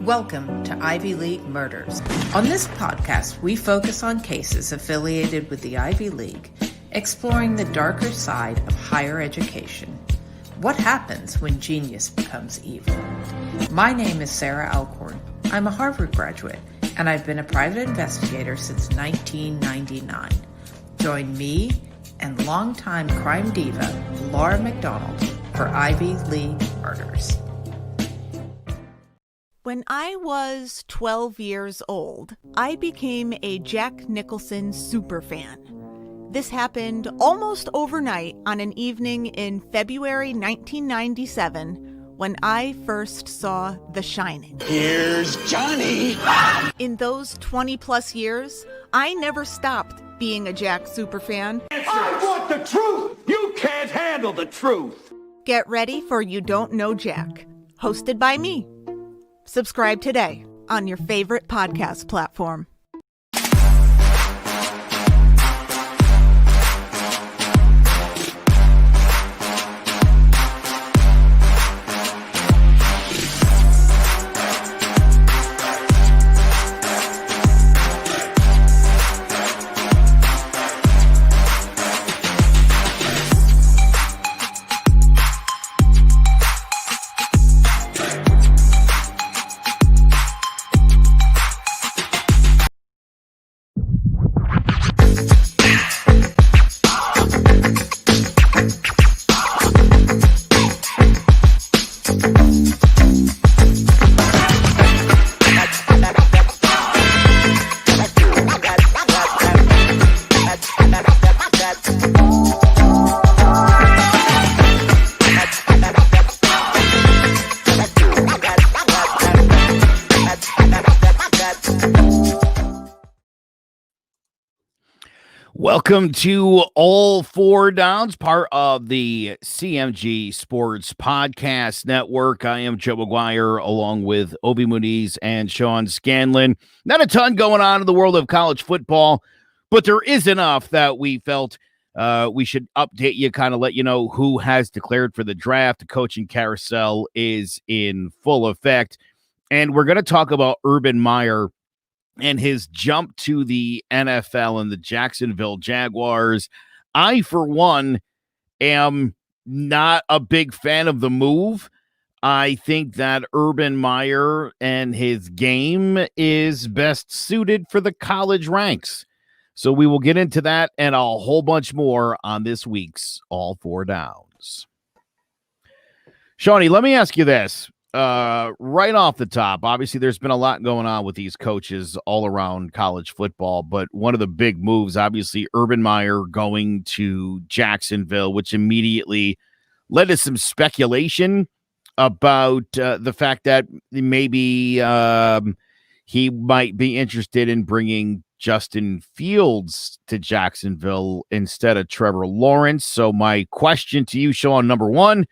Welcome to Ivy League Murders. On this podcast, we focus on cases affiliated with the Ivy League, exploring the darker side of higher education. What happens when genius becomes evil? My name is Sarah Alcorn. I'm a Harvard graduate, and I've been a private investigator since 1999. Join me and longtime crime diva Laura McDonald for Ivy League Murders. When I was 12 years old, I became a Jack Nicholson superfan. This happened almost overnight on an evening in February 1997 when I first saw The Shining. Here's Johnny! In those 20-plus years, I never stopped being a Jack superfan. I want the truth! You can't handle the truth! Get ready for You Don't Know Jack, hosted by me. Subscribe today on your favorite podcast platform. Welcome to All Four Downs, part of the CMG Sports Podcast Network. I am Joe McGuire, along with Obi Muniz and Sean Scanlon. Not a ton going on in the world of college football, but there is enough that we felt we should update you, kind of let you know who has declared for the draft. The coaching carousel is in full effect, and we're going to talk about Urban Meyer and his jump to the NFL and the Jacksonville Jaguars. I, for one, am not a big fan of the move. I think that Urban Meyer and his game is best suited for the college ranks. So we will get into that and a whole bunch more on this week's All Four Downs. Shawnee, let me ask you this. Right off the top, obviously there's been a lot going on with these coaches all around college football, but one of the big moves, obviously Urban Meyer going to Jacksonville, which immediately led to some speculation about the fact that maybe he might be interested in bringing Justin Fields to Jacksonville instead of Trevor Lawrence. So my question to you, Sean, number one,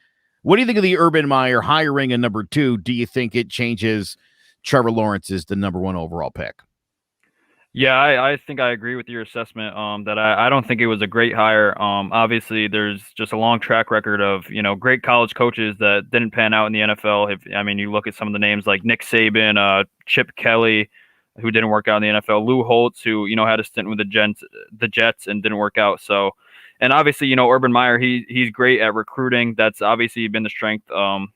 what do you think of the Urban Meyer hiring? And number two, do you think it changes Trevor Lawrence as the number one overall pick? Yeah, I think I agree with your assessment that I don't think it was a great hire. Obviously, there's just a long track record of, great college coaches that didn't pan out in the NFL. You look at some of the names like Nick Saban, Chip Kelly, who didn't work out in the NFL, Lou Holtz, who, had a stint with the Jets and didn't work out. So, and obviously, Urban Meyer, he's great at recruiting. That's obviously been the strength, of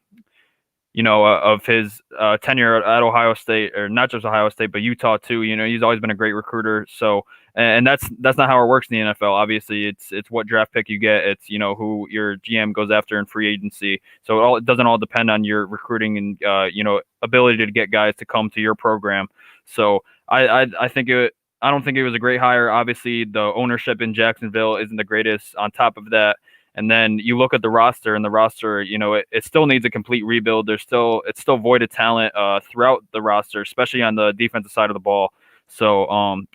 his tenure at Ohio State, or not just Ohio State, but Utah too. He's always been a great recruiter. So, and that's not how it works in the NFL. Obviously, it's what draft pick you get. It's who your GM goes after in free agency. So it doesn't all depend on your recruiting and ability to get guys to come to your program. So I don't think it was a great hire. Obviously, the ownership in Jacksonville isn't the greatest. On top of that, and then you look at the roster, and the roster, it still needs a complete rebuild. It's still void of talent throughout the roster, especially on the defensive side of the ball. So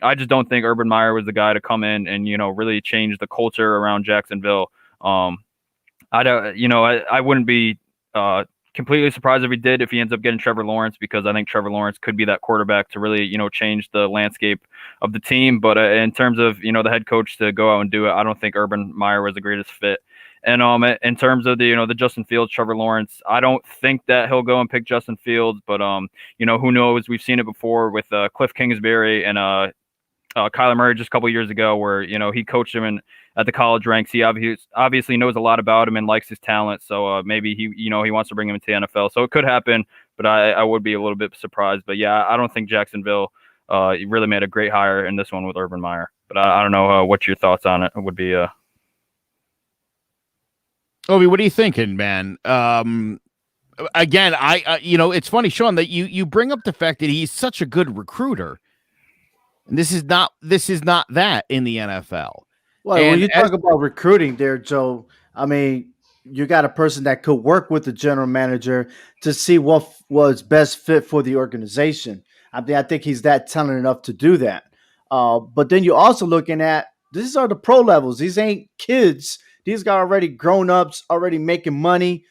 I just don't think Urban Meyer was the guy to come in and really change the culture around Jacksonville. I wouldn't be completely surprised if he ends up getting Trevor Lawrence, because I think Trevor Lawrence could be that quarterback to really, change the landscape of the team. But in terms of, the head coach to go out and do it, I don't think Urban Meyer was the greatest fit. And in terms of the Justin Fields, Trevor Lawrence, I don't think that he'll go and pick Justin Fields, but who knows? We've seen it before with Cliff Kingsbury and Kyler Murray just a couple years ago, where he coached him at the college ranks. He obviously knows a lot about him and likes his talent. So maybe he wants to bring him into the NFL. So it could happen, but I would be a little bit surprised. But yeah, I don't think Jacksonville really made a great hire in this one with Urban Meyer. But I don't know what your thoughts on it would be. Obi, what are you thinking, man? Again, it's funny, Sean, that you bring up the fact that he's such a good recruiter. And this is not that in the NFL. Well, when you talk about recruiting there, Joe, I mean, you got a person that could work with the general manager to see what was best fit for the organization. I think he's that talented enough to do that. But then you're also looking at, these are the pro levels. These ain't kids. These guys already grown ups, already making money.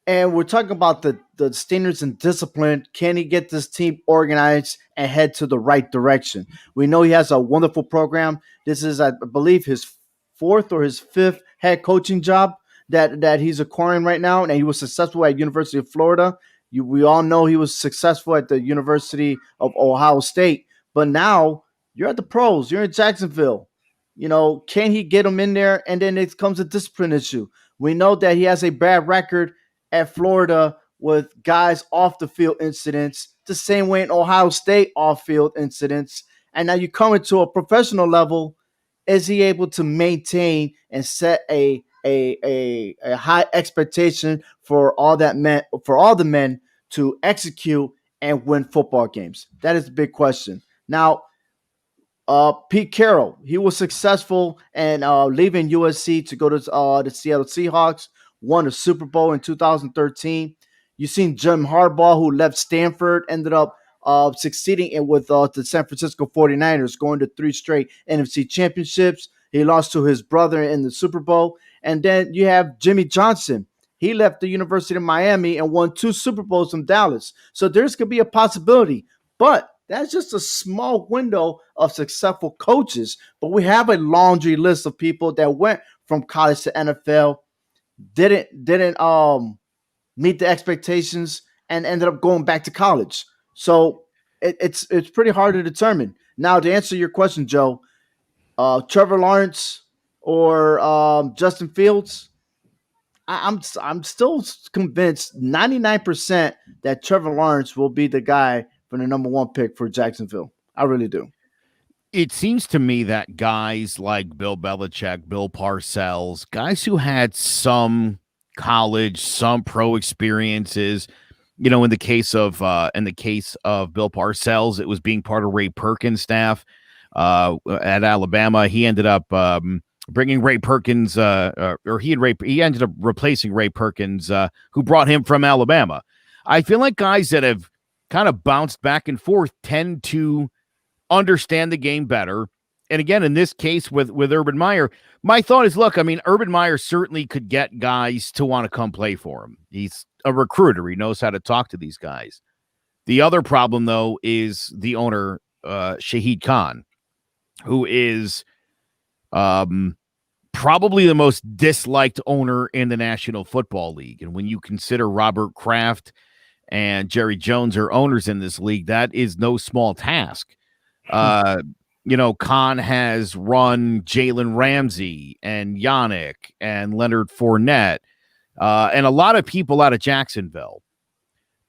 And we're talking about the standards and discipline. Can he get this team organized and head to the right direction? We know he has a wonderful program. This is, I believe, his fourth or his fifth head coaching job that he's acquiring right now. And he was successful at University of Florida. We all know he was successful at the University of Ohio State. But now you're at the pros. You're in Jacksonville. Can he get them in there? And then it comes a discipline issue. We know that he has a bad record at Florida with guys off the field incidents, the same way in Ohio State off field incidents. And now you come into a professional level. Is he able to maintain and set a high expectation for all the men to execute and win football games? That is the big question. Now, Pete Carroll, he was successful in leaving USC to go to the Seattle Seahawks, won a Super Bowl in 2013. You've seen Jim Harbaugh, who left Stanford, ended up succeeding with the San Francisco 49ers, going to 3 straight NFC championships. He lost to his brother in the Super Bowl. And then you have Jimmy Johnson. He left the University of Miami and won 2 Super Bowls from Dallas. So there's going to be a possibility. But that's just a small window of successful coaches. But we have a laundry list of people that went from college to NFL, didn't meet the expectations, and ended up going back to college. So it's pretty hard to determine. Now, to answer your question, Joe, Trevor Lawrence or Justin Fields, I'm still convinced 99% that Trevor Lawrence will be the guy for the number 1 pick for Jacksonville. I really do. It seems to me that guys like Bill Belichick, Bill Parcells, guys who had some college, some pro experiences, in the case of Bill Parcells, it was being part of Ray Perkins' staff at Alabama. He ended up bringing Ray Perkins, he ended up replacing Ray Perkins, who brought him from Alabama. I feel like guys that have kind of bounced back and forth tend to understand the game better. And again, in this case with Urban Meyer, my thought is, look, I mean, Urban Meyer certainly could get guys to want to come play for him. He's a recruiter. He knows how to talk to these guys. The other problem, though, is the owner, Shahid Khan, who is probably the most disliked owner in the National Football League. And when you consider Robert Kraft and Jerry Jones are owners in this league, that is no small task. Khan has run Jalen Ramsey and Yannick and Leonard Fournette and a lot of people out of Jacksonville.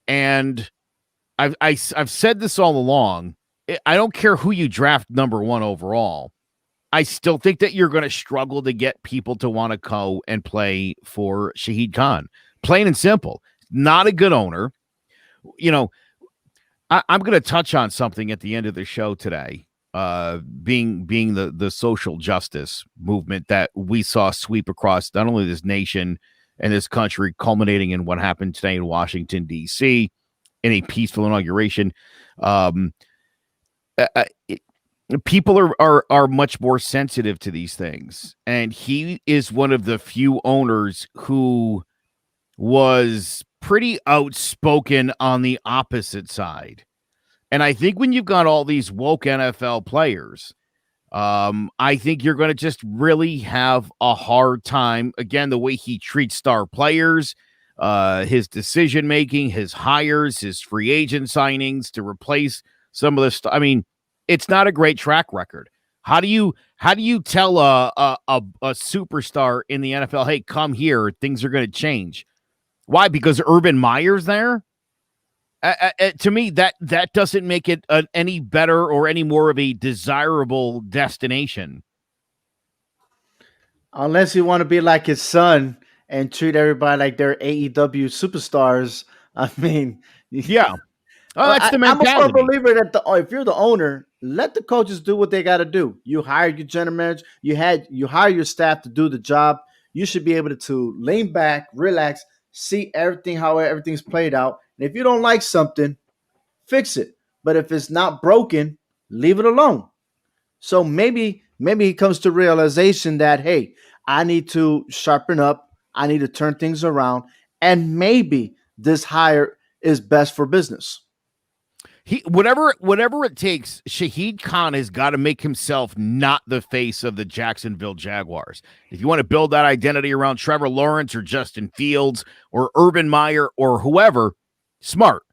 And I've said this all along. I don't care who you draft number 1 overall. I still think that you're going to struggle to get people to want to go and play for Shahid Khan. Plain and simple. Not a good owner. I'm going to touch on something at the end of the show today, being the social justice movement that we saw sweep across not only this nation and this country, culminating in what happened today in Washington, D.C., in a peaceful inauguration. People are much more sensitive to these things. And he is one of the few owners who was pretty outspoken on the opposite side. And I think when you've got all these woke NFL players I think you're going to just really have a hard time. Again, the way he treats star players, his decision making, his hires, his free agent signings to replace some of the stuff. I mean, it's not a great track record. How do you tell a superstar in the NFL, hey, come here, things are going to change? Why? Because Urban Meyer's there? To me, that doesn't make it any better or any more of a desirable destination. Unless you want to be like his son and treat everybody like they're AEW superstars. I mean, Yeah. Oh, that's the I'm a firm mentality. believer that if you're the owner, let the coaches do what they got to do. You hire your general manager, you hire your staff to do the job. You should be able to lean back, relax, see everything how everything's played out. And if you don't like something, fix it. But if it's not broken, leave it alone. So maybe he comes to realization that, hey, I need to sharpen up, I need to turn things around, and maybe this hire is best for business. He whatever it takes, Shahid Khan has got to make himself not the face of the Jacksonville Jaguars. If you want to build that identity around Trevor Lawrence or Justin Fields or Urban Meyer or whoever, smart.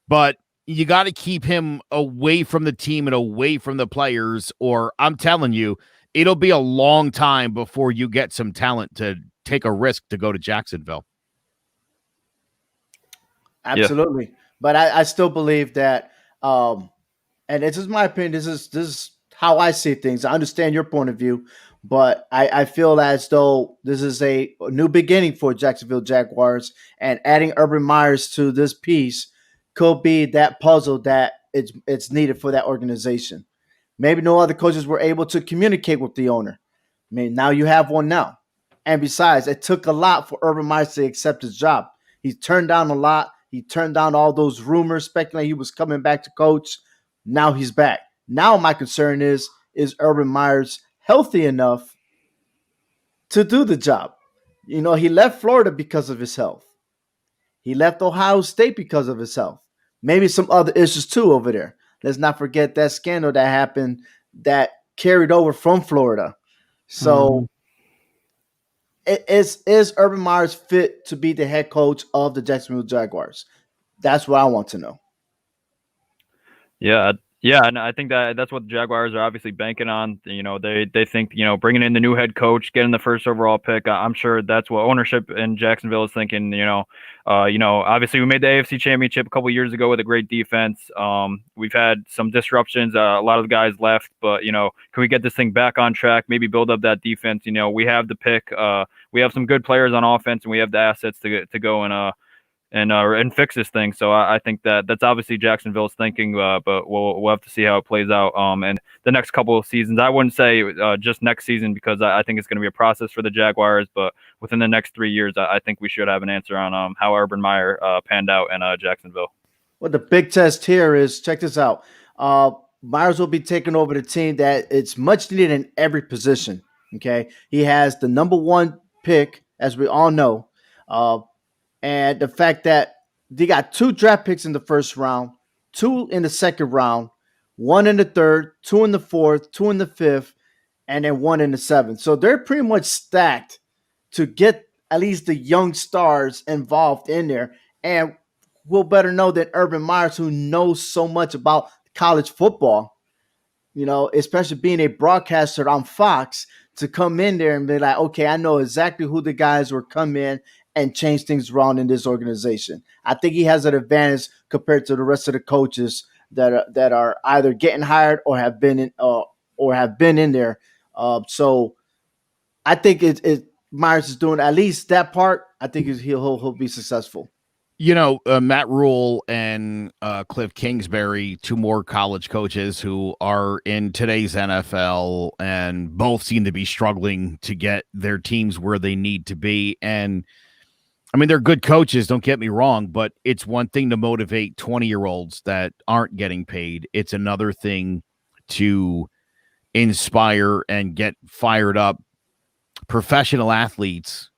But you got to keep him away from the team and away from the players, or I'm telling you, it'll be a long time before you get some talent to take a risk to go to Jacksonville. Absolutely. Yeah. But I still believe that, and this is my opinion, this is how I see things. I understand your point of view, but I feel as though this is a new beginning for Jacksonville Jaguars, and adding Urban Meyers to this piece could be that puzzle that it's needed for that organization. Maybe no other coaches were able to communicate with the owner. I mean, now you have one now. And besides, it took a lot for Urban Meyer to accept his job. He turned down a lot. He turned down all those rumors speculating he was coming back to coach. Now he's back. Now my concern is Urban Meyer's healthy enough to do the job? You know, he left Florida because of his health. He left Ohio State because of his health. Maybe some other issues too over there. Let's not forget that scandal that happened that carried over from Florida. So is Urban Meyers fit to be the head coach of the Jacksonville Jaguars? That's what I want to know. Yeah, and I think that's what the Jaguars are obviously banking on. You know, they think, you know, bringing in the new head coach, getting the first overall pick. I'm sure that's what ownership in Jacksonville is thinking. You know, obviously we made the AFC Championship a couple years ago with a great defense. We've had some disruptions. A lot of the guys left, but you know, can we get this thing back on track? Maybe build up that defense. You know, we have the pick. We have some good players on offense, and we have the assets to go and fix this thing. So I think that's obviously Jacksonville's thinking, but we'll have to see how it plays out. And the next couple of seasons, I wouldn't say just next season, because I think it's going to be a process for the Jaguars. But within the next 3 years, I think we should have an answer on how Urban Meyer panned out in Jacksonville. Well, the big test here is, check this out. Myers will be taking over the team that it's much needed in every position. Okay, he has the number one pick, as we all know. And the fact that they got 2 draft picks in the first round, 2 in the second round, 1 in the third, 2 in the fourth, 2 in the fifth, and then 1 in the seventh. So they're pretty much stacked to get at least the young stars involved in there. And we'll better know that Urban Meyers, who knows so much about college football, you know, especially being a broadcaster on Fox, to come in there and be like, okay, I know exactly who the guys will come in and change things around in this organization. I think he has an advantage compared to the rest of the coaches that are either getting hired or have been in there. So I think Myers is doing at least that part. I think he'll be successful. You know, Matt Rule and Cliff Kingsbury, 2 more college coaches who are in today's NFL, and both seem to be struggling to get their teams where they need to be. And I mean, they're good coaches, don't get me wrong, but it's one thing to motivate 20-year-olds that aren't getting paid. It's another thing to inspire and get fired up professional athletes,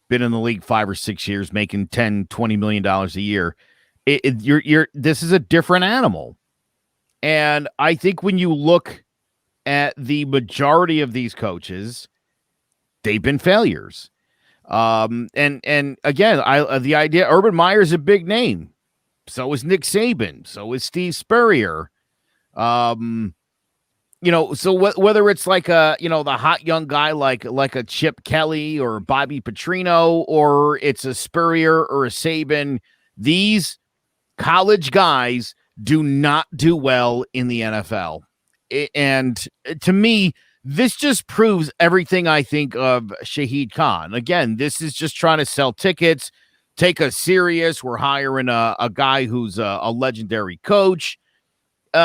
been in the league 5 or 6 years, making $10-20 million a year. This is a different animal. And I think when you look at the majority of these coaches, they've been failures. And again, the idea Urban Meyer's a big name. So is Nick Saban. So is Steve Spurrier. So whether it's like the hot young guy like a Chip Kelly or Bobby Petrino, or it's a Spurrier or a Saban, these college guys do not do well in the NFL. And to me, this just proves everything I think of Shahid Khan. Again, this is just trying to sell tickets, take us serious. We're hiring a guy who's a legendary coach. He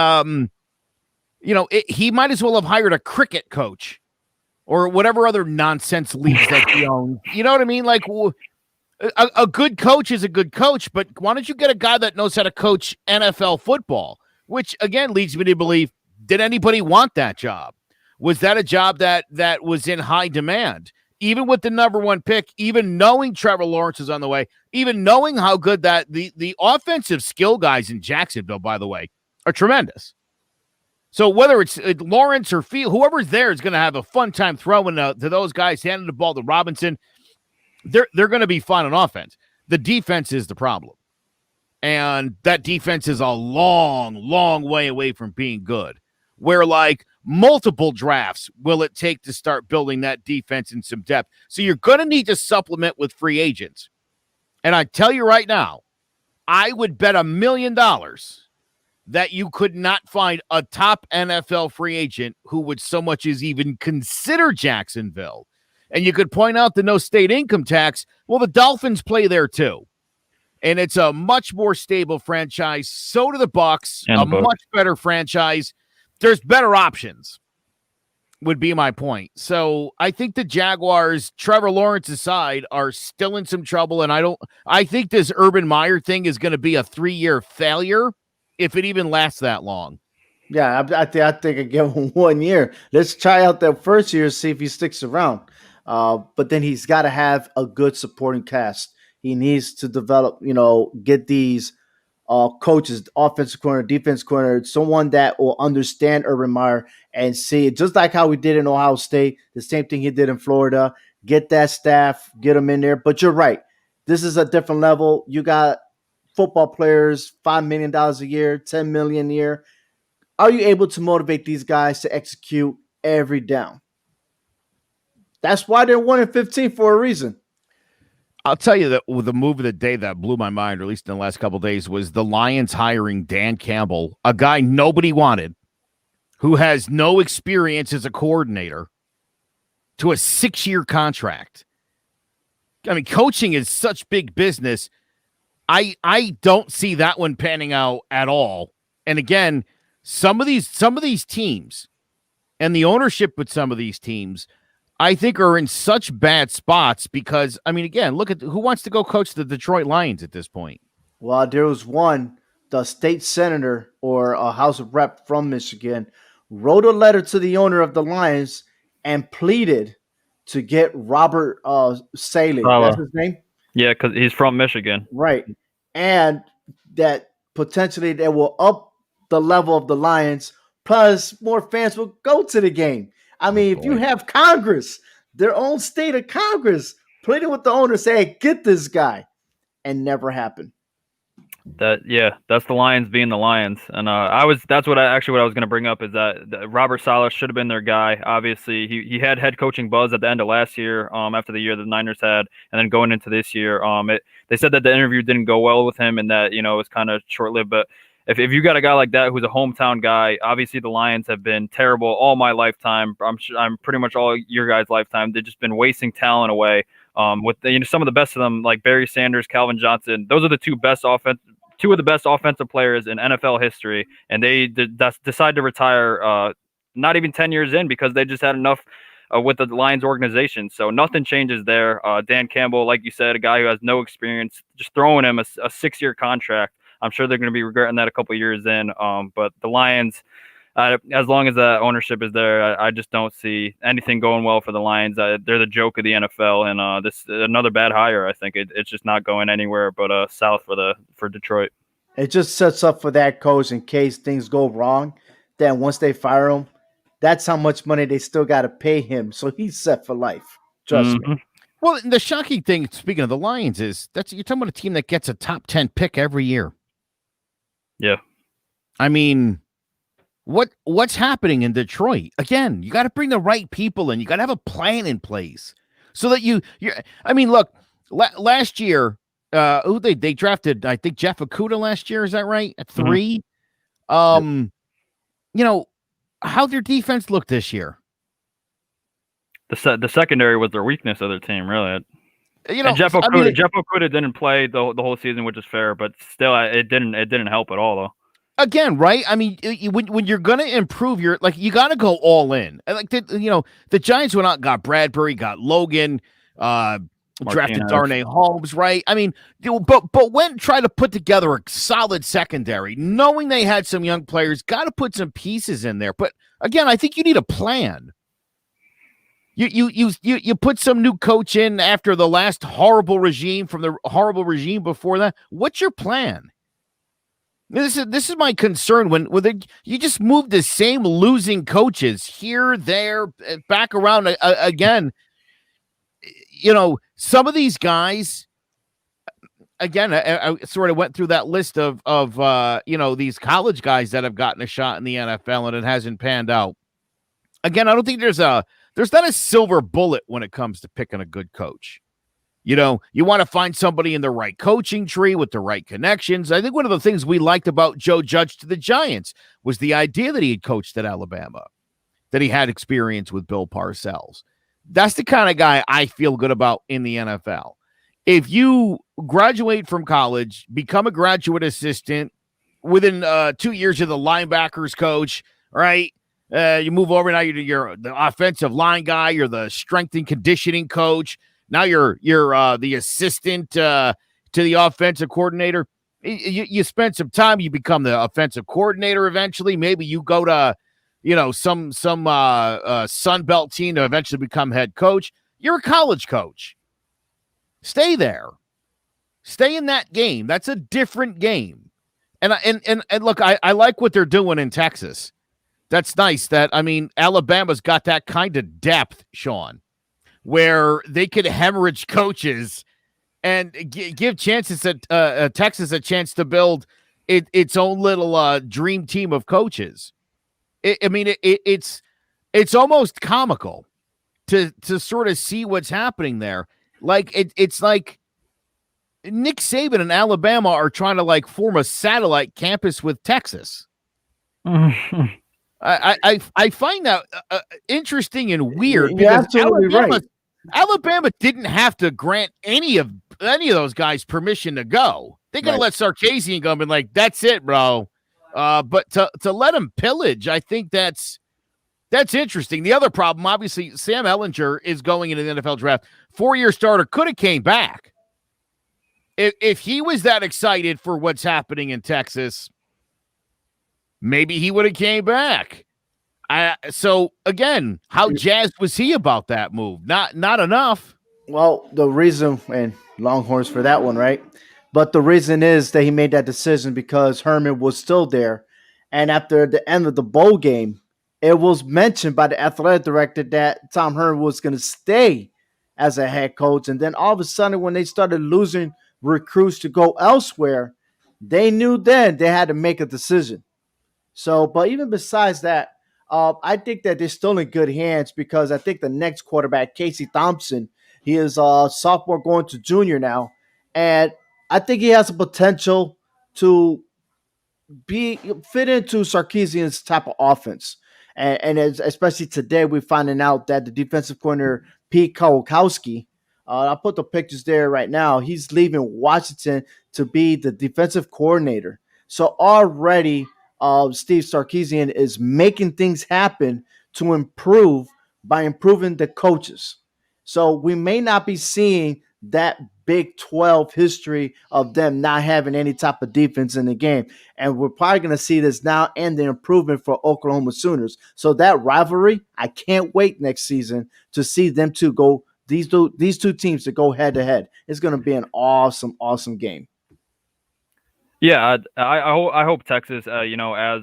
might as well have hired a cricket coach or whatever other nonsense leagues that he owns. You know what I mean? Like, a good coach is a good coach, but why don't you get a guy that knows how to coach NFL football? Which, again, leads me to believe, did anybody want that job? Was that a job that was in high demand? Even with the number one pick, even knowing Trevor Lawrence is on the way, even knowing how good that the offensive skill guys in Jacksonville, by the way, are tremendous. So whether it's Lawrence or Field, whoever's there is going to have a fun time throwing to those guys, handing the ball to Robinson. They're going to be fun on offense. The defense is the problem. And that defense is a long, long way away from being good. Where like multiple drafts will it take to start building that defense in some depth. So you're going to need to supplement with free agents. And I tell you right now, I would bet $1 million that you could not find a top NFL free agent who would so much as even consider Jacksonville. And you could point out the no state income tax. Well, the Dolphins play there too. And it's a much more stable franchise. So do the Bucs, a much better franchise. There's better options, would be my point. So I think the Jaguars, Trevor Lawrence aside, are still in some trouble. And I think this Urban Meyer thing is going to be a 3-year failure, if it even lasts that long. Yeah, I think I give him 1 year. Let's try out that first year, see if he sticks around. But then he's got to have a good supporting cast. He needs to develop, get these coaches, offensive corner, defense corner, someone that will understand Urban Meyer and see it, just like how we did in Ohio State, the same thing he did in Florida. Get that staff, get them in there. But you're right. This is a different level. You got football players, $5 million a year, $10 million a year. Are you able to motivate these guys to execute every down? That's why they're 1-15 for a reason. I'll tell you that the move of the day that blew my mind, or at least in the last couple of days, was the Lions hiring Dan Campbell, a guy nobody wanted, who has no experience as a coordinator, to a 6-year contract. I mean, coaching is such big business. I don't see that one panning out at all. And again, some of these teams and the ownership with some of these teams, I think, are in such bad spots because, I mean, again, look at who wants to go coach the Detroit Lions at this point. Well, there was the state senator or a House of Rep from Michigan wrote a letter to the owner of the Lions and pleaded to get Robert Saleh. That's his name? Yeah, because he's from Michigan. Right. And that potentially they will up the level of the Lions, plus more fans will go to the game. I mean, if you have Congress, their own state of Congress, pleading with the owner, saying, get this guy, and never happened. That's the Lions being the Lions. And that's what I was going to bring up is that Robert Saleh should have been their guy. Obviously, he had head coaching buzz at the end of last year, after the year the Niners had, and then going into this year, they said that the interview didn't go well with him and that, it was kind of short-lived. But if you got a guy like that who's a hometown guy, obviously the Lions have been terrible all my lifetime. I'm pretty much all your guys' lifetime. They've just been wasting talent away. With some of the best of them, like Barry Sanders, Calvin Johnson, those are the two of the best offensive players in NFL history, and they decide to retire not even 10 years in because they just had enough with the Lions organization. So nothing changes there. Dan Campbell, like you said, a guy who has no experience, just throwing him a 6-year contract. I'm sure they're going to be regretting that a couple of years in. But the Lions, as long as that ownership is there, I just don't see anything going well for the Lions. They're the joke of the NFL, and this another bad hire. I think it's just not going anywhere but south for Detroit. It just sets up for that coach in case things go wrong. Then once they fire him, that's how much money they still got to pay him. So he's set for life. Trust me. Well, the shocking thing, speaking of the Lions, is you're talking about a team that gets a top 10 pick every year. Yeah. I mean, what's happening in Detroit? Again, you got to bring the right people in. You got to have a plan in place so that you. I mean, look, last year, who they drafted, I think Jeff Okuda last year. Is that right? At 3. You know, how their defense looked this year. The secondary was their weakness of their team, really. You know, and Jeff Okuda didn't play the whole season, which is fair, but still, it didn't help at all, though. Again, right? I mean, when you're going to improve you got to go all in. Like the Giants went out and got Bradbury, got Logan, drafted Darnay Holmes, right? I mean, but when try to put together a solid secondary, knowing they had some young players, got to put some pieces in there. But again, I think you need a plan. You put some new coach in after the last horrible regime from the horrible regime before that. What's your plan? This is my concern when you just move the same losing coaches here, there, back around again. You know, some of these guys. Again, I sort of went through that list of these college guys that have gotten a shot in the NFL and it hasn't panned out. Again, I don't think there's not a silver bullet when it comes to picking a good coach. You know, you want to find somebody in the right coaching tree with the right connections. I think one of the things we liked about Joe Judge to the Giants was the idea that he had coached at Alabama, that he had experience with Bill Parcells. That's the kind of guy I feel good about in the NFL. If you graduate from college, become a graduate assistant, within 2 years you're the linebackers coach, right? You move over, now you're the offensive line guy, you're the strength and conditioning coach. Now you're the assistant to the offensive coordinator. You spend some time, you become the offensive coordinator eventually. Maybe you go to, some Sun Belt team to eventually become head coach. You're a college coach. Stay there. Stay in that game. That's a different game. And look, I like what they're doing in Texas. That's nice. Alabama's got that kind of depth, Sean, where they could hemorrhage coaches and give chances at Texas a chance to build its own little dream team of coaches. It's almost comical to sort of see what's happening there. Like it's like Nick Saban and Alabama are trying to form a satellite campus with Texas. I find that interesting and weird because Alabama didn't have to grant any of those guys permission to go. They could have let Sarkisian go and been like, "That's it, bro." But to let him pillage, I think that's interesting. The other problem, obviously, Sam Ehlinger is going into the NFL draft. 4-year starter, could have came back. If he was that excited for what's happening in Texas, maybe he would have came back. So again, how jazzed was he about that move? Not enough. Well, the reason, and Longhorns for that one, right? But the reason is that he made that decision because Herman was still there. And after the end of the bowl game, it was mentioned by the athletic director that Tom Herman was going to stay as a head coach. And then all of a sudden, when they started losing recruits to go elsewhere, they knew then they had to make a decision. So, but even besides that, I think that they're still in good hands because I think the next quarterback, Casey Thompson, he is a sophomore going to junior now. And I think he has the potential to fit into Sarkisian's type of offense. And especially today, we're finding out that the defensive coordinator, Pete Kowalkowski, I'll put the pictures there right now. He's leaving Washington to be the defensive coordinator. So already Steve Sarkisian is making things happen to improve by improving the coaches. So we may not be seeing that Big 12 history of them not having any type of defense in the game. And we're probably going to see this now and the improvement for Oklahoma Sooners. So that rivalry, I can't wait next season to see them two go, these two teams to go head to head. It's going to be an awesome, awesome game. Yeah, I hope Texas, as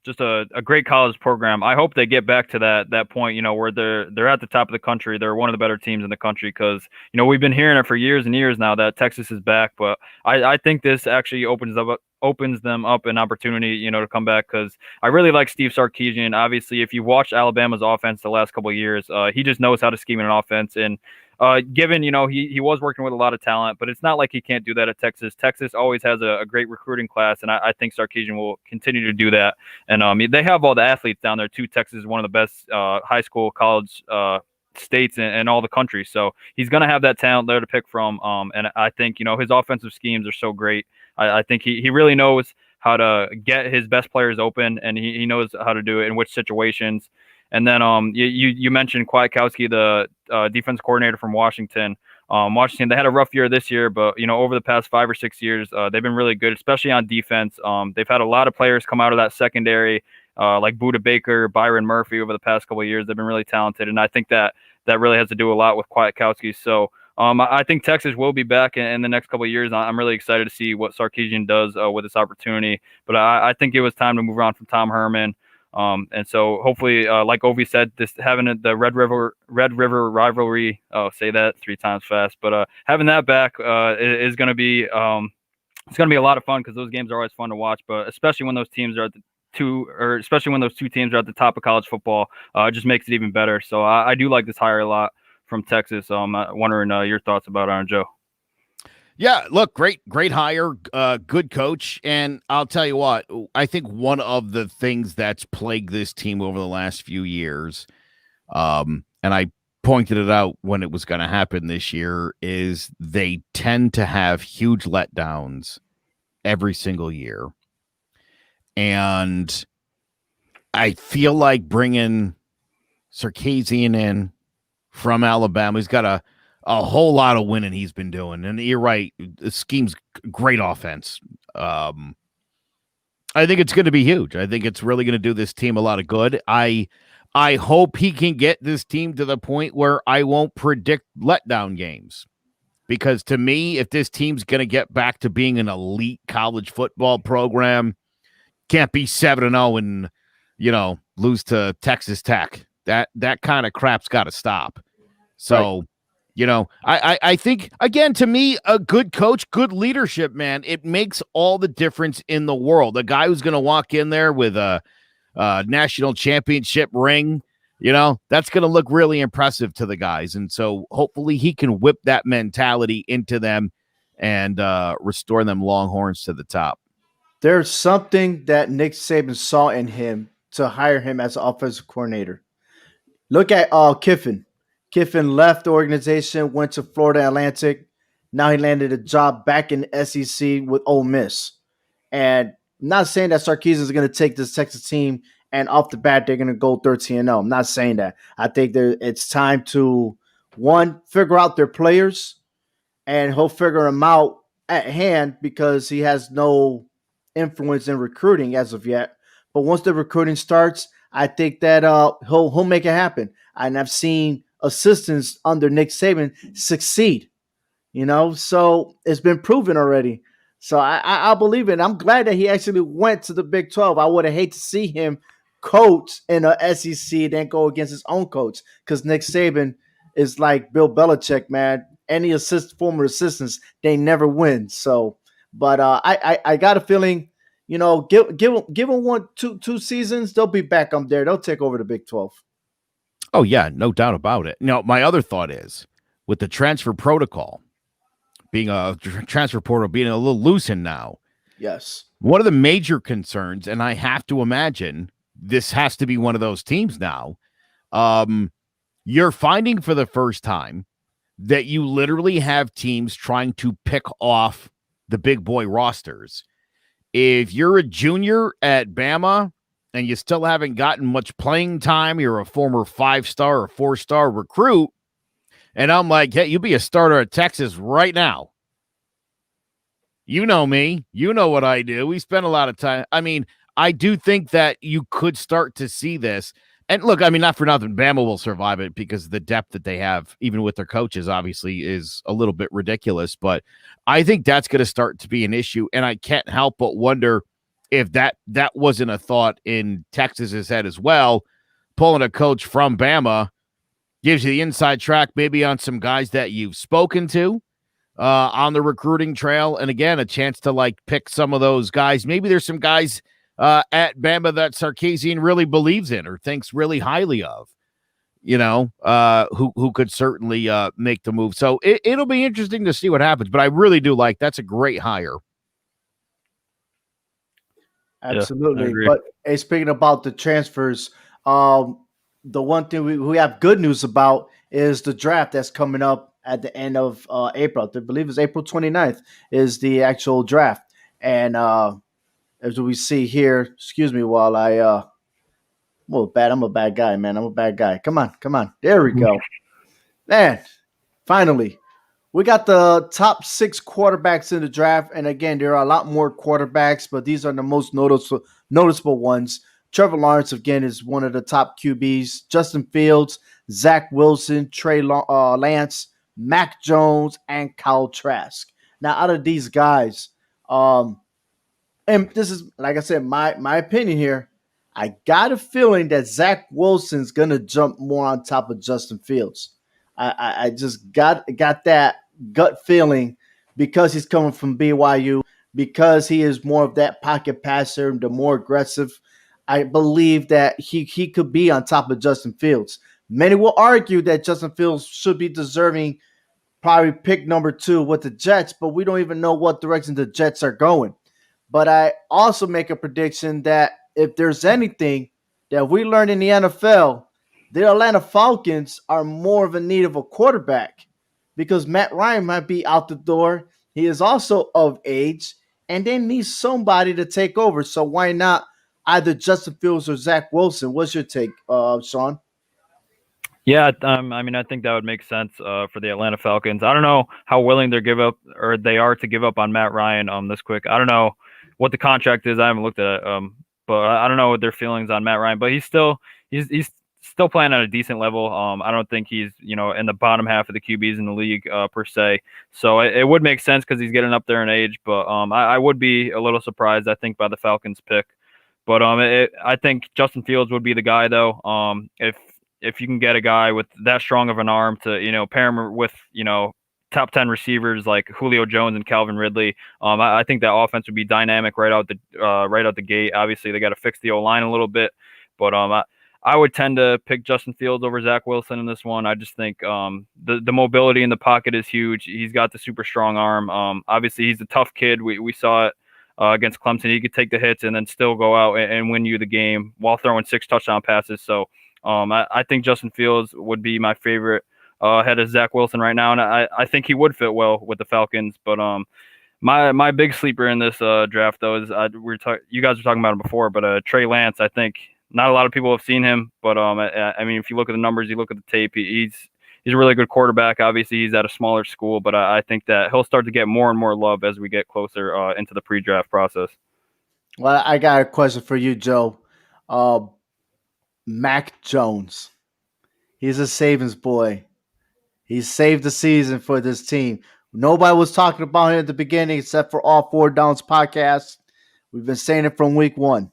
just a great college program. I hope they get back to that point, where they're at the top of the country. They're one of the better teams in the country because we've been hearing it for years and years now that Texas is back. But I think this actually opens them up an opportunity, to come back because I really like Steve Sarkisian. Obviously, if you watched Alabama's offense the last couple of years, he just knows how to scheme an offense and. Given, he was working with a lot of talent, but it's not like he can't do that at Texas. Texas always has a great recruiting class, and I think Sarkisian will continue to do that. And they have all the athletes down there, too. Texas is one of the best high school, college states in all the country. So he's going to have that talent there to pick from. And I think, his offensive schemes are so great. I think he really knows how to get his best players open, and he knows how to do it in which situations. And then you mentioned Kwiatkowski, the defense coordinator from Washington. Washington, they had a rough year this year, but over the past 5 or 6 years, they've been really good, especially on defense. They've had a lot of players come out of that secondary, like Buda Baker, Byron Murphy over the past couple of years. They've been really talented, and I think that really has to do a lot with Kwiatkowski. So I think Texas will be back in the next couple of years. I'm really excited to see what Sarkisian does with this opportunity. But I think it was time to move on from Tom Herman. And so hopefully, like Ovi said, this having the Red River rivalry. Oh, say that 3 times fast. But having that back is going to be it's going to be a lot of fun because those games are always fun to watch. But especially when those teams are at especially when those 2 teams are at the top of college football, it just makes it even better. So I do like this hire a lot from Texas. I'm wondering your thoughts about it, Joe. Yeah, look, great hire, good coach. And I'll tell you what, I think one of the things that's plagued this team over the last few years, and I pointed it out when it was going to happen this year, is they tend to have huge letdowns every single year. And I feel like bringing Sarkisian in from Alabama, he's got a whole lot of winning he's been doing. And you're right, the scheme's great offense. I think it's going to be huge. I think it's really going to do this team a lot of good. I hope he can get this team to the point where I won't predict letdown games. Because to me, if this team's going to get back to being an elite college football program, can't be 7-0 and, lose to Texas Tech. That kind of crap's got to stop. So, right. I think, again, to me, a good coach, good leadership, man, it makes all the difference in the world. A guy who's going to walk in there with a national championship ring, that's going to look really impressive to the guys. And so hopefully he can whip that mentality into them and restore them Longhorns to the top. There's something that Nick Saban saw in him to hire him as an offensive coordinator. Look at Kiffin. Kiffin left the organization, went to Florida Atlantic. Now he landed a job back in the SEC with Ole Miss. And I'm not saying that Sarkisian is going to take this Texas team and off the bat they're going to go 13-0. I'm not saying that. I think it's time to, one, figure out their players, and he'll figure them out at hand because he has no influence in recruiting as of yet. But once the recruiting starts, I think that he'll make it happen. And I've seen assistants under Nick Saban succeed, so it's been proven already. So I believe it. I'm glad that he actually went to the Big 12. I would have hated to see him coach in a SEC, then go against his own coach, because Nick Saban is like Bill Belichick, man. Any former assistants, they never win. So, but I got a feeling, give them 2 seasons, they'll be back up there. They'll take over the Big 12. Oh, yeah, no doubt about it. Now, my other thought is, with the transfer protocol, being a transfer portal being a little loosened now. Yes. One of the major concerns, and I have to imagine this has to be one of those teams now, you're finding for the first time that you literally have teams trying to pick off the big boy rosters. If you're a junior at Bama and you still haven't gotten much playing time, you're a former 5-star or 4-star recruit, and I'm like, hey, you be a starter at Texas right now. You know me. You know what I do. We spend a lot of time. I mean, I do think that you could start to see this. And look, I mean, not for nothing, Bama will survive it because the depth that they have, even with their coaches, obviously is a little bit ridiculous. But I think that's going to start to be an issue. And I can't help but wonder if that wasn't a thought in Texas's head as well. Pulling a coach from Bama gives you the inside track maybe on some guys that you've spoken to on the recruiting trail. And again, a chance to like pick some of those guys. Maybe there's some guys at Bama that Sarkisian really believes in or thinks really highly of, who could certainly make the move. So it'll be interesting to see what happens. But I really do like that's a great hire. Absolutely. Yeah, but hey, speaking about the transfers, the one thing we have good news about is the draft that's coming up at the end of April. I believe it's April 29th is the actual draft. And as we see here, excuse me while I'm a bad guy, man. I'm a bad guy. Come on. There we go. Man, finally. We got the top 6 quarterbacks in the draft. And again, there are a lot more quarterbacks, but these are the most noticeable ones. Trevor Lawrence, again, is one of the top QBs. Justin Fields, Zach Wilson, Trey Lance, Mac Jones, and Kyle Trask. Now, out of these guys, and this is, like I said, my opinion here, I got a feeling that Zach Wilson's going to jump more on top of Justin Fields. I just got that gut feeling because he's coming from BYU, because he is more of that pocket passer, the more aggressive. I believe that he could be on top of Justin Fields. Many will argue that Justin Fields should be deserving probably pick number 2 with the Jets, but we don't even know what direction the Jets are going. But I also make a prediction that if there's anything that we learned in the NFL, the Atlanta Falcons are more of a need of a quarterback because Matt Ryan might be out the door. He is also of age, and they need somebody to take over. So why not either Justin Fields or Zach Wilson? What's your take, Sean? Yeah, I mean, I think that would make sense for the Atlanta Falcons. I don't know how willing they are to give up on Matt Ryan this quick. I don't know what the contract is. I haven't looked at it, but I don't know what their feelings on Matt Ryan. But he's still playing at a decent level. I don't think he's in the bottom half of the QBs in the league per se. So it would make sense because he's getting up there in age. But I would be a little surprised, I think, by the Falcons pick. But I think Justin Fields would be the guy though. If you can get a guy with that strong of an arm to pair him with top 10 receivers like Julio Jones and Calvin Ridley, I think that offense would be dynamic right out the gate. Obviously, they got to fix the O-line a little bit, but I would tend to pick Justin Fields over Zach Wilson in this one. I just think the mobility in the pocket is huge. He's got the super strong arm. Obviously, he's a tough kid. We saw it against Clemson. He could take the hits and then still go out and win you the game while throwing 6 touchdown passes. So I think Justin Fields would be my favorite ahead of Zach Wilson right now, and I think he would fit well with the Falcons. But my big sleeper in this draft though is you guys were talking about him before, but Trey Lance. I think not a lot of people have seen him, but I mean, if you look at the numbers, you look at the tape, he's a really good quarterback. Obviously, he's at a smaller school, but I think that he'll start to get more and more love as we get closer into the pre-draft process. Well, I got a question for you, Joe. Mac Jones. He's a savings boy. He saved the season for this team. Nobody was talking about him at the beginning except for All Four Downs podcast. We've been saying it from week 1.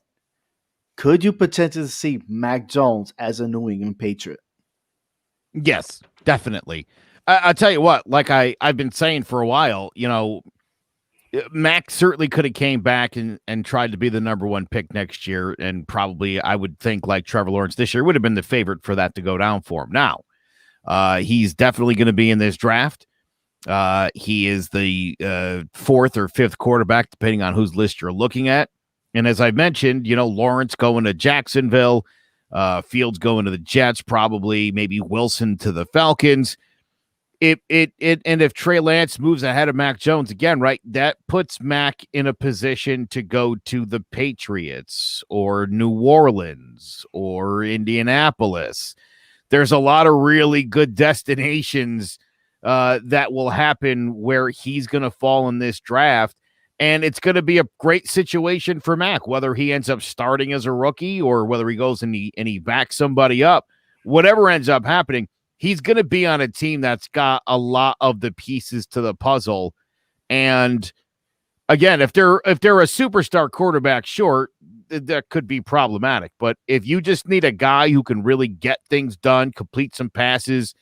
Could you potentially see Mac Jones as a New England Patriot? Yes, definitely. I'll tell you what, like I've been saying for a while, Mac certainly could have came back and tried to be the number 1 pick next year. And probably I would think like Trevor Lawrence this year would have been the favorite for that to go down for him. Now, he's definitely going to be in this draft. He is the 4th or 5th quarterback, depending on whose list you're looking at. And as I mentioned, Lawrence going to Jacksonville, Fields going to the Jets, probably maybe Wilson to the Falcons. And if Trey Lance moves ahead of Mac Jones again, right, that puts Mac in a position to go to the Patriots or New Orleans or Indianapolis. There's a lot of really good destinations that will happen where he's going to fall in this draft. And it's going to be a great situation for Mac, whether he ends up starting as a rookie or whether he goes and he backs somebody up. Whatever ends up happening, he's going to be on a team that's got a lot of the pieces to the puzzle. And again, if they're a superstar quarterback short, that could be problematic. But if you just need a guy who can really get things done, complete some passes,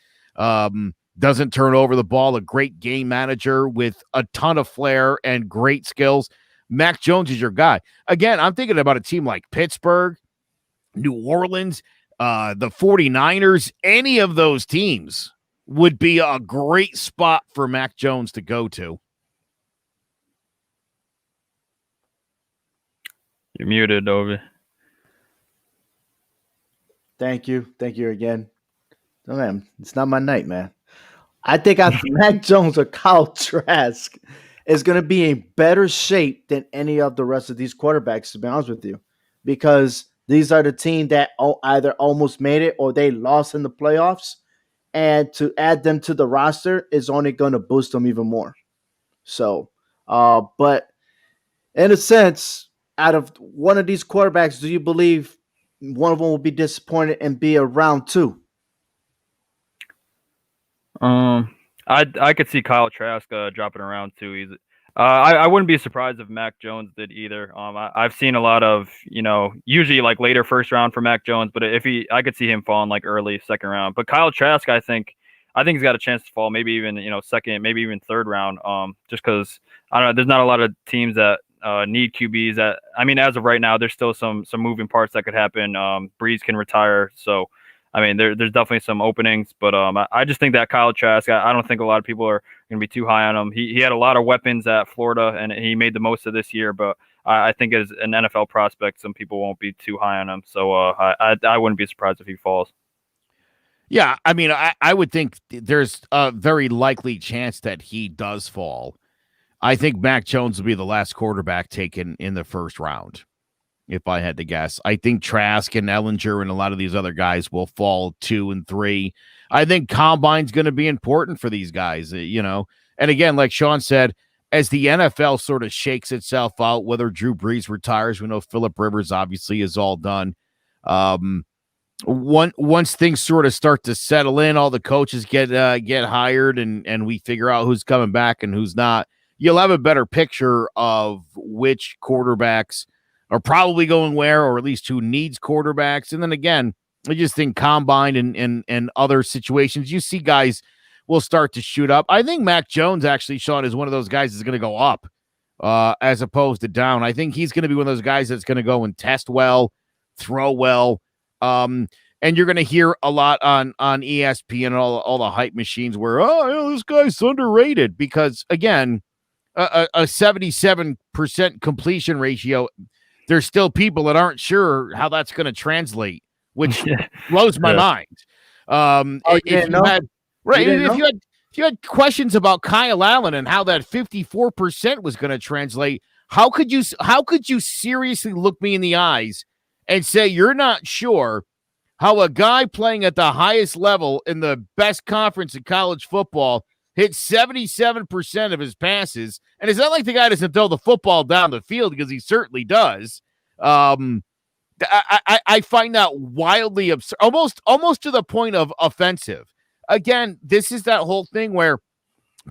doesn't turn over the ball, a great game manager with a ton of flair and great skills, Mac Jones is your guy. Again, I'm thinking about a team like Pittsburgh, New Orleans, the 49ers, any of those teams would be a great spot for Mac Jones to go to. You're muted, Ovi. Thank you again. Oh, man, it's not my night, man. I think Mac Jones or Kyle Trask is going to be in better shape than any of the rest of these quarterbacks, to be honest with you, because these are the team that either almost made it or they lost in the playoffs, and to add them to the roster is only going to boost them even more. So, but in a sense, out of one of these quarterbacks, do you believe one of them will be disappointed and be a round two? I could see Kyle Trask dropping around too easy. I wouldn't be surprised if Mac Jones did either. I've seen a lot of, usually like later first round for Mac Jones, but I could see him falling like early second round. But Kyle Trask, I think he's got a chance to fall, maybe even second, maybe even third round. Just because I don't know, there's not a lot of teams that need QBs. As of right now, there's still some moving parts that could happen. Breeze can retire, so. There's definitely some openings, but I just think that Kyle Trask, I don't think a lot of people are going to be too high on him. He had a lot of weapons at Florida, and he made the most of this year, but I think as an NFL prospect, some people won't be too high on him. So I wouldn't be surprised if he falls. Yeah, I would think there's a very likely chance that he does fall. I think Mac Jones will be the last quarterback taken in the first round. If I had to guess, I think Trask and Ellinger and a lot of these other guys will fall 2 and 3. I think Combine's going to be important for these guys, And again, like Sean said, as the NFL sort of shakes itself out, whether Drew Brees retires, we know Phillip Rivers obviously is all done. Once things sort of start to settle in, all the coaches get hired, and we figure out who's coming back and who's not. You'll have a better picture of which quarterbacks are probably going where, or at least who needs quarterbacks. And then again, I just think Combine and other situations, you see guys will start to shoot up. I think Mac Jones actually, Sean, is one of those guys that's going to go up as opposed to down. I think he's going to be one of those guys that's going to go and test well, throw well. And you're going to hear a lot on ESPN and all the hype machines where, this guy's underrated because, again, a 77% completion ratio, there's still people that aren't sure how that's going to translate, which blows my mind. If you had questions about Kyle Allen and how that 54% was going to translate, how could you seriously look me in the eyes and say you're not sure how a guy playing at the highest level in the best conference in college football hit 77% of his passes? And it's not like the guy doesn't throw the football down the field, because he certainly does. I find that wildly absurd, almost to the point of offensive. Again, this is that whole thing where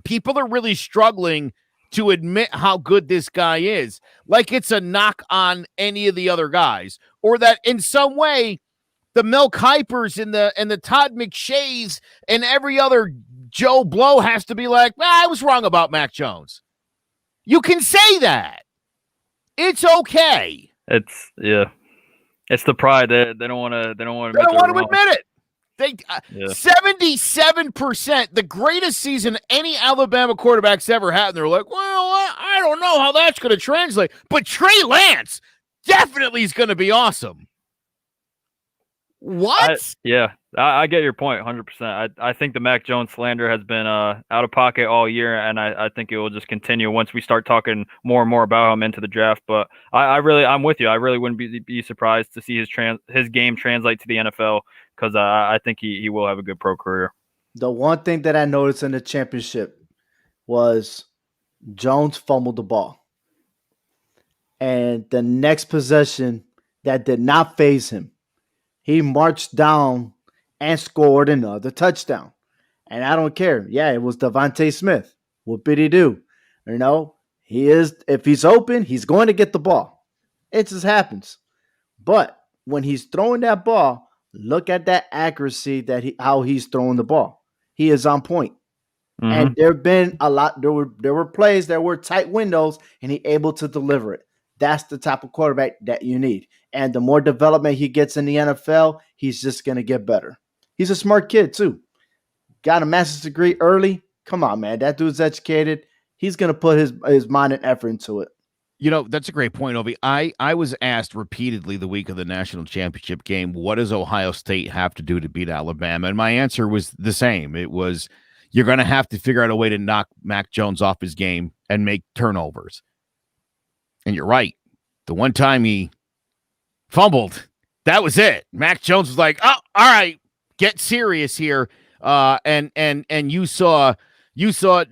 people are really struggling to admit how good this guy is, like it's a knock on any of the other guys, or that in some way the Mel Kipers and the Todd McShays and every other Joe Blow has to be like, I was wrong about Mac Jones. You can say that. It's okay. It's the pride. They don't want to. They don't want to admit it. 77%, the greatest season any Alabama quarterback's ever had. And they're like, well, I don't know how that's going to translate. But Trey Lance definitely is going to be awesome. What? I get your point 100%. I think the Mac Jones slander has been out of pocket all year, and I think it will just continue once we start talking more and more about him into the draft. But I'm with you. I really wouldn't be surprised to see his game translate to the NFL, because I think he will have a good pro career. The one thing that I noticed in the championship was Jones fumbled the ball. And the next possession, that did not faze him. He marched down and scored another touchdown. And I don't care. Yeah, it was Devontae Smith. What did he do? You know, if he's open, he's going to get the ball. It just happens. But when he's throwing that ball, look at that accuracy how he's throwing the ball. He is on point. Mm-hmm. And there've been a lot. There were plays, there were tight windows, and he able to deliver it. That's the type of quarterback that you need. And the more development he gets in the NFL, he's just going to get better. He's a smart kid too. Got a master's degree early. Come on, man. That dude's educated. He's going to put his mind and effort into it. You know, that's a great point, Obi. I was asked repeatedly the week of the national championship game, what does Ohio State have to do to beat Alabama? And my answer was the same. It was, you're going to have to figure out a way to knock Mac Jones off his game and make turnovers. And you're right. The one time he fumbled, that was it. Mac Jones was like, oh, all right, get serious here. And you saw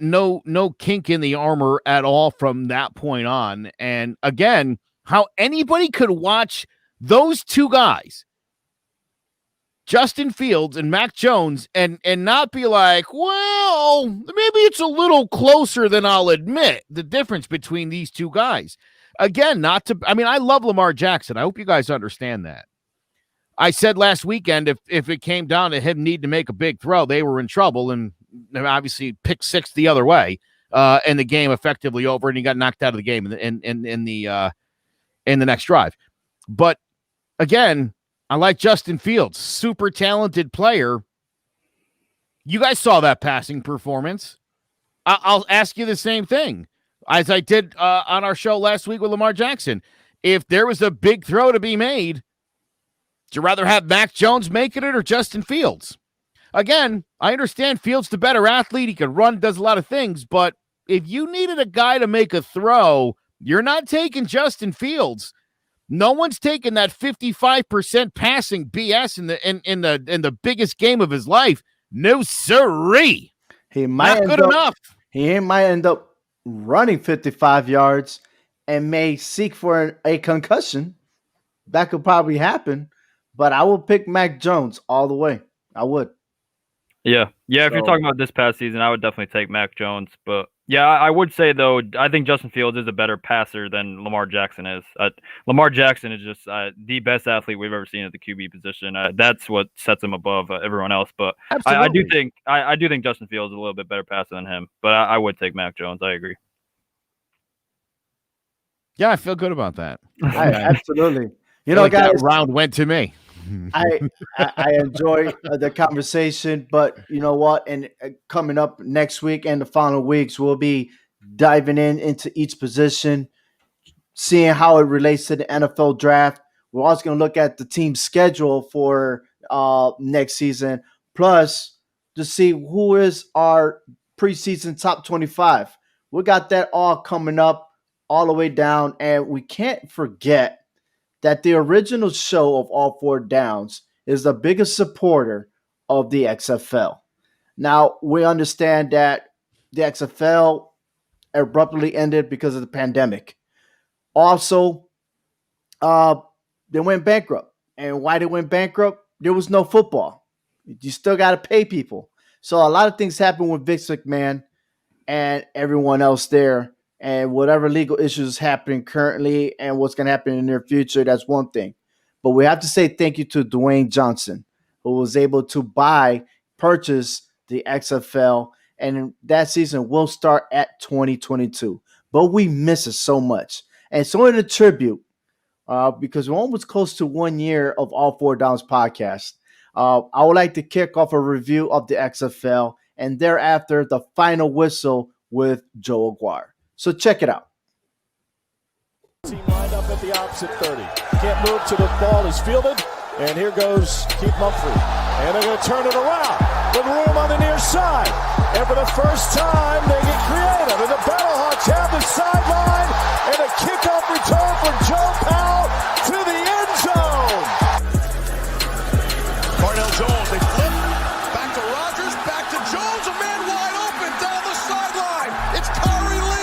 no kink in the armor at all from that point on. And again, how anybody could watch those two guys, Justin Fields and Mac Jones, and not be like, well, maybe it's a little closer than I'll admit, the difference between these two guys. Again, I love Lamar Jackson. I hope you guys understand that. I said last weekend, if it came down to him needing to make a big throw, they were in trouble, and obviously pick six the other way, and the game effectively over, and he got knocked out of the game in the next drive. But again, I like Justin Fields, super talented player. You guys saw that passing performance. I'll ask you the same thing as I did on our show last week with Lamar Jackson. If there was a big throw to be made, would you rather have Mac Jones making it or Justin Fields? Again, I understand Fields the better athlete. He can run, does a lot of things. But if you needed a guy to make a throw, you're not taking Justin Fields. No one's taking that 55% passing BS in the biggest game of his life. No siree. He might not good enough. He might end up running 55 yards and may seek for a concussion. That could probably happen. But I would pick Mac Jones all the way. I would. Yeah. If you're talking about this past season, I would definitely take Mac Jones. But yeah, I would say, though, I think Justin Fields is a better passer than Lamar Jackson is. Lamar Jackson is just the best athlete we've ever seen at the QB position. That's what sets him above everyone else. But I do think Justin Fields is a little bit better passer than him. But I would take Mac Jones. I agree. Yeah, I feel good about that. Absolutely. You know, guys, that round went to me. I enjoy the conversation, but you know what? And coming up next week and the following weeks, we'll be diving into each position, seeing how it relates to the NFL draft. We're also going to look at the team schedule for next season, plus to see who is our preseason top 25. We got that all coming up all the way down, and we can't forget that the original show of All Four Downs is the biggest supporter of the XFL. Now, we understand that the XFL abruptly ended because of the pandemic. Also, they went bankrupt. And why they went bankrupt? There was no football. You still got to pay people. So a lot of things happened with Vince McMahon and everyone else there. And whatever legal issues happening currently and what's going to happen in the near future, that's one thing. But we have to say thank you to Dwayne Johnson, who was able to purchase the XFL. And that season will start at 2022. But we miss it so much. And so in a tribute, because we're almost close to 1 year of All Four Downs podcast, I would like to kick off a review of the XFL and thereafter the final whistle with Joe Aguirre. So check it out. Team lined up at the opposite 30. Can't move to the ball is fielded. And here goes Keith Mumphrey. And they're going to turn it around with room on the near side. And for the first time, they get creative. And the Battlehawks have the sideline. And a kickoff return for Joe Powell to the end zone. Cardell Jones, they flip. Back to Rodgers, back to Jones. A man wide open down the sideline. It's Kyrie Lee.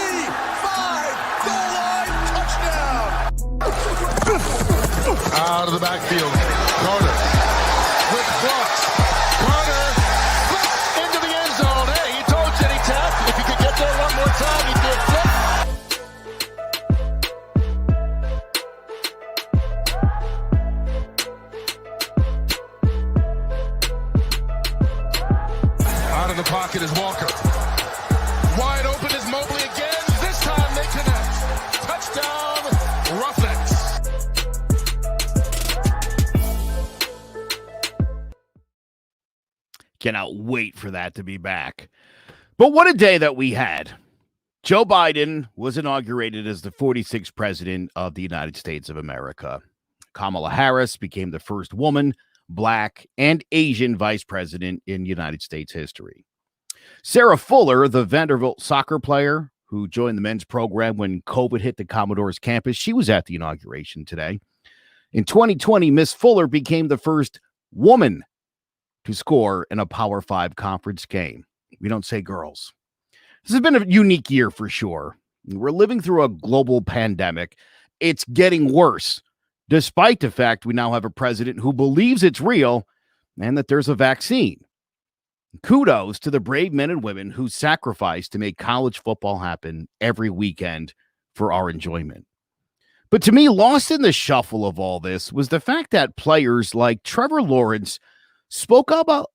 5, goal line, touchdown. out of the backfield. Carter with Brooks. Carter flips into the end zone. Hey, he told you he tapped. If he could get there one more time, he'd do a flip. Out of the pocket is Walker. Wide open is Mobley again. This time they connect. Touchdown, Roughnecks. Cannot wait for that to be back. But what a day that we had. Joe Biden was inaugurated as the 46th president of the United States of America. Kamala Harris became the first woman, Black, and Asian vice president in United States history. Sarah Fuller, the Vanderbilt soccer player who joined the men's program when COVID hit the Commodore's campus, she was at the inauguration today. In 2020, Miss Fuller became the first woman to score in a Power 5 conference game. We don't say girls. This has been a unique year for sure. We're living through a global pandemic. It's getting worse, despite the fact we now have a president who believes it's real and that there's a vaccine. Kudos to the brave men and women who sacrifice to make college football happen every weekend for our enjoyment. But to me, lost in the shuffle of all this was the fact that players like Trevor Lawrence spoke out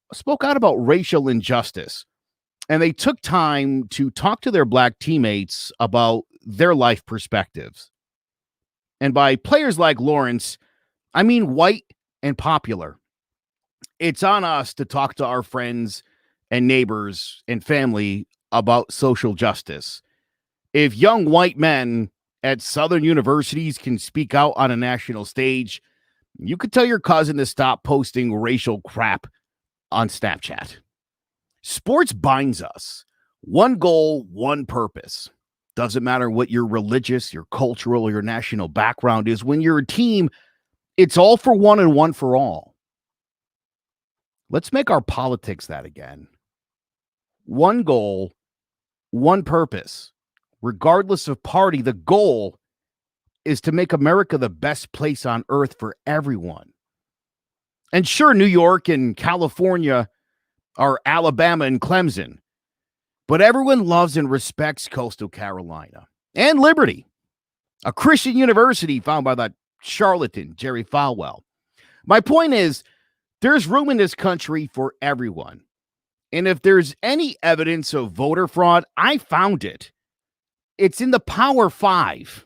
about racial injustice, and they took time to talk to their Black teammates about their life perspectives. And by players like Lawrence, I mean white and popular. It's on us to talk to our friends and neighbors and family about social justice. If young white men at Southern universities can speak out on a national stage, you could tell your cousin to stop posting racial crap on Snapchat. Sports binds us. One goal, one purpose. Doesn't matter what your religious, your cultural, or your national background is. When you're a team, it's all for one and one for all. Let's make our politics that again. One goal, one purpose. Regardless of party, the goal is to make America the best place on earth for everyone. And sure, New York and California are Alabama and Clemson, but everyone loves and respects Coastal Carolina and Liberty, a Christian university founded by that charlatan, Jerry Falwell. My point is, there's room in this country for everyone. And if there's any evidence of voter fraud, I found it. It's in the Power 5.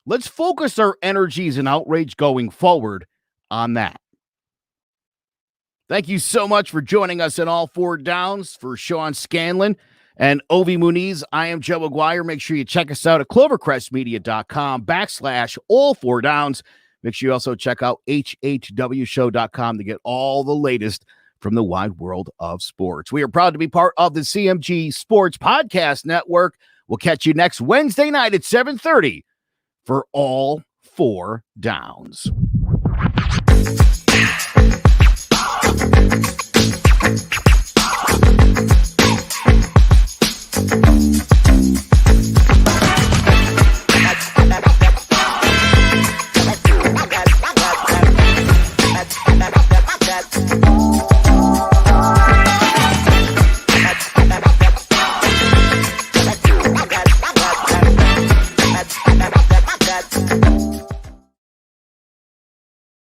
Let's focus our energies and outrage going forward on that. Thank you so much for joining us in All Four Downs. For Sean Scanlon and Ovi Muniz, I am Joe McGuire. Make sure you check us out at clovercrestmedia.com/All Four Downs. Make sure you also check out hhwshow.com to get all the latest from the wide world of sports. We are proud to be part of the CMG Sports Podcast Network. We'll catch you next Wednesday night at 7:30 for All Four Downs.